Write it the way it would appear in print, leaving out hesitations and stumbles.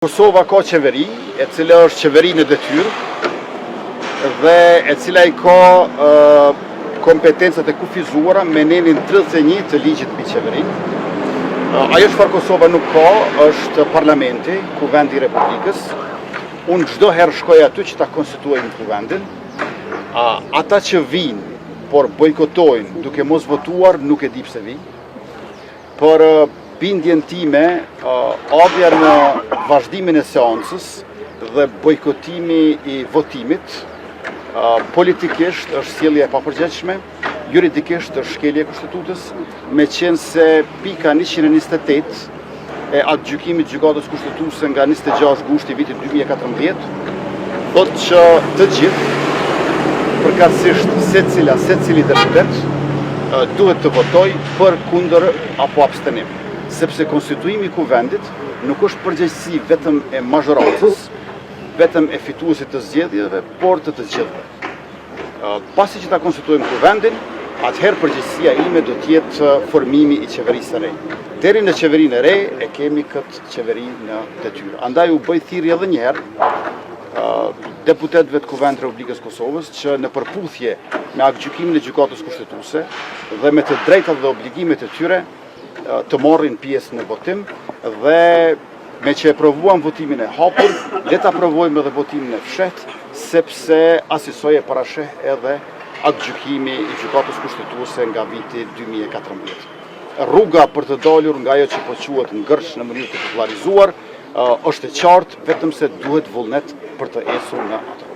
Kosova ka qeveri, e cila është qeveri në detyrë dhe e cila i ka kompetencat e kufizuara me nenin 31 të ligjit mbi qeverinë. Ajo çfarë Kosova nuk ka është parlamenti, kuvendi i Republikës. Unë çdo herë shkoj aty që ta konstituojnë kuvendin. Ata që vinë, por bojkotojnë duke mos votuar, nuk e di pse vinë. Por bindjen time, ardhja në vazhdimin e seancës dhe bojkotimi i votimit, politikisht është sjellje e papërgjegjshme, juridikisht është shkelje e kushtetutës, me qenë se pika 128 e aktgjykimit gjykatës kushtetuese nga 26 gushti vitit 2014 thotë që të gjithë, përkatësisht secili deputet, duhet të votoj për, kundër apo abstenim, sepse konstituimi i kuvendit nuk është përgjegjësi vetëm e mazhorancës, vetëm e fituesit të zgjedhjeve, por të gjithëve. Pasi që ta konstituojmë kuvendin, atëherë përgjegjësia ime do të jetë formimi i qeverisë së re. Deri në qeverinë e re e kemi këtë qeveri në detyrë. Andaj u bëj thirrje edhe një herë deputetëve të Kuvendit të Republikës Kosovës që në përputhje me aktgjykimin e gjykatës kushtetuese dhe me të drejtat dhe obligimet e tyre të marrin pjesë në votim dhe me që e provuam votimin e hapur, le ta provojmë edhe votimin e fshehtë, sepse asisoj e parasheh edhe aktgjykimi i gjykatës kushtetuese nga viti 2014. Rruga për të dalur nga ajo që po quhet ngërç në mënyrë të popularizuar është e qartë, vetëm se duhet vullnet për të ecur në atë.